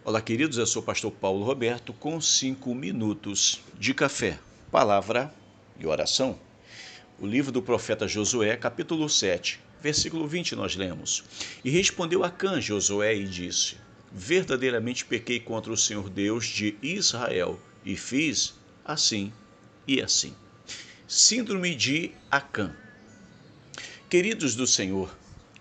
Olá, queridos, eu sou o pastor Paulo Roberto com 5 minutos de café, palavra e oração. O livro do profeta Josué, capítulo 7, versículo 20, nós lemos: E respondeu Acã Josué e disse: Verdadeiramente pequei contra o Senhor Deus de Israel e fiz assim e assim. Síndrome de Acã. Queridos do Senhor,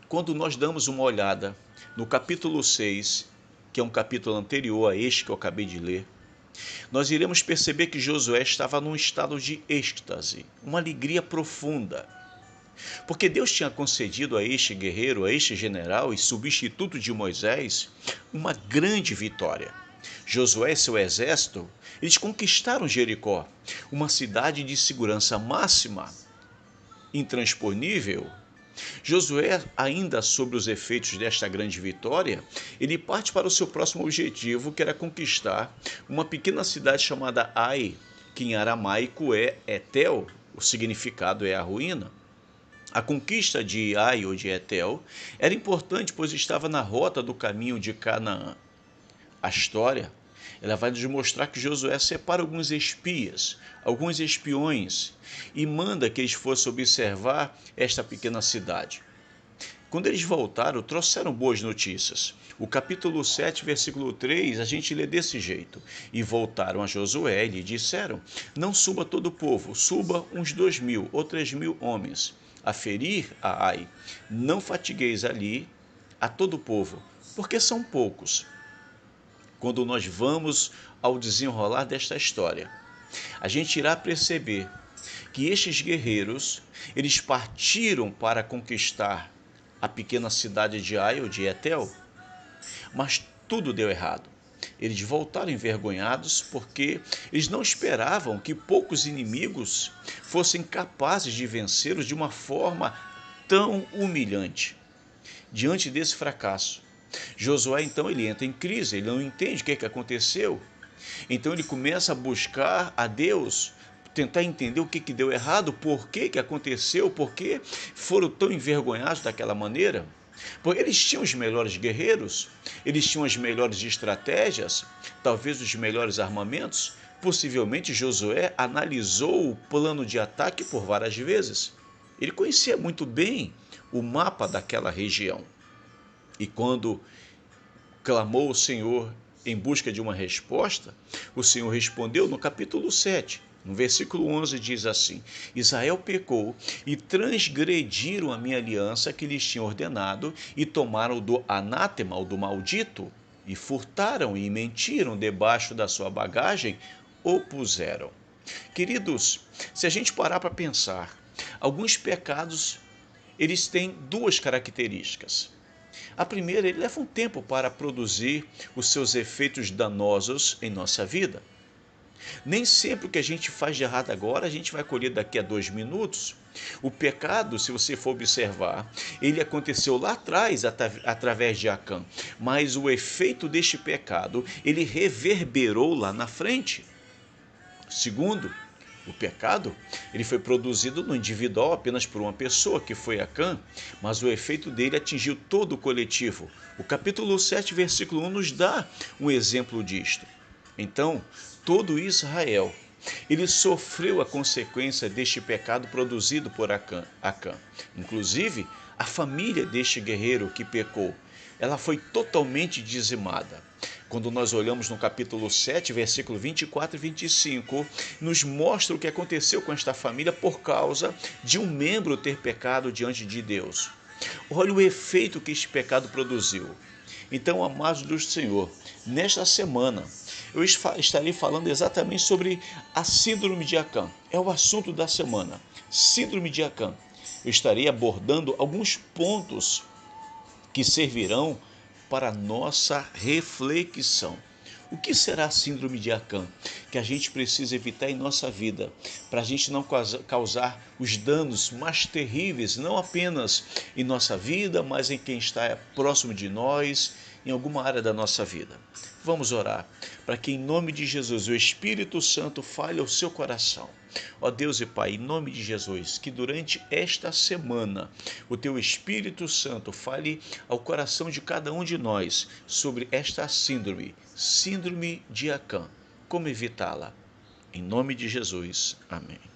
quando nós damos uma olhada no capítulo 6, que é um capítulo anterior a este que eu acabei de ler, nós iremos perceber que Josué estava num estado de êxtase, uma alegria profunda, porque Deus tinha concedido a este guerreiro, a este general e substituto de Moisés, uma grande vitória. Josué e seu exército, eles conquistaram Jericó, uma cidade de segurança máxima, intransponível. Josué, ainda sobre os efeitos desta grande vitória, ele parte para o seu próximo objetivo, que era conquistar uma pequena cidade chamada Ai, que em aramaico é Etel, o significado é a ruína. A conquista de Ai ou de Etel era importante, pois estava na rota do caminho de Canaã. A história, ela vai nos mostrar que Josué separa alguns espias, alguns espiões, e manda que eles fossem observar esta pequena cidade. Quando eles voltaram, trouxeram boas notícias. O capítulo 7, versículo 3, a gente lê desse jeito. E voltaram a Josué e lhe disseram: Não suba todo o povo, suba uns 2.000 ou 3.000 homens a ferir a Ai. Não fatigueis ali a todo o povo, porque são poucos. Quando nós vamos ao desenrolar desta história, a gente irá perceber que estes guerreiros, eles partiram para conquistar a pequena cidade de Ai ou de Etel, mas tudo deu errado. Eles voltaram envergonhados porque eles não esperavam que poucos inimigos fossem capazes de vencê-los de uma forma tão humilhante. Diante desse fracasso, Josué então ele entra em crise, ele não entende o que aconteceu. Então ele começa a buscar a Deus, tentar entender o que deu errado, por que aconteceu, por que foram tão envergonhados daquela maneira. Porque eles tinham os melhores guerreiros, eles tinham as melhores estratégias, talvez os melhores armamentos. Possivelmente Josué analisou o plano de ataque por várias vezes. Ele conhecia muito bem o mapa daquela região. E quando clamou o Senhor em busca de uma resposta, o Senhor respondeu no capítulo 7. No versículo 11 diz assim: Israel pecou e transgrediram a minha aliança que lhes tinha ordenado e tomaram do anátema, ou do maldito, e furtaram e mentiram debaixo da sua bagagem, o puseram. Queridos, se a gente parar para pensar, alguns pecados, eles têm duas características. A primeira, ele leva um tempo para produzir os seus efeitos danosos em nossa vida. Nem sempre o que a gente faz de errado agora, a gente vai colher daqui a 2 minutos. O pecado, se você for observar, ele aconteceu lá atrás, através de Acã, mas o efeito deste pecado, ele reverberou lá na frente. Segundo, o pecado, ele foi produzido no individual apenas por uma pessoa, que foi Acã, mas o efeito dele atingiu todo o coletivo. O capítulo 7, versículo 1 nos dá um exemplo disto. Então, todo Israel, ele sofreu a consequência deste pecado produzido por Acã. Inclusive, a família deste guerreiro que pecou, ela foi totalmente dizimada. Quando nós olhamos no capítulo 7, versículo 24 e 25, nos mostra o que aconteceu com esta família por causa de um membro ter pecado diante de Deus. Olha o efeito que este pecado produziu. Então, amados do Senhor, nesta semana, eu estarei falando exatamente sobre a síndrome de Acã. É o assunto da semana, síndrome de Acã. Eu estarei abordando alguns pontos que servirão para nossa reflexão. O que será a síndrome de Acã? Que a gente precisa evitar em nossa vida, para a gente não causar os danos mais terríveis, não apenas em nossa vida, mas em quem está próximo de nós em alguma área da nossa vida. Vamos orar para que, em nome de Jesus, o Espírito Santo fale ao seu coração. Ó Deus e Pai, em nome de Jesus, que durante esta semana o Teu Espírito Santo fale ao coração de cada um de nós sobre esta síndrome de Acã, como evitá-la. Em nome de Jesus. Amém.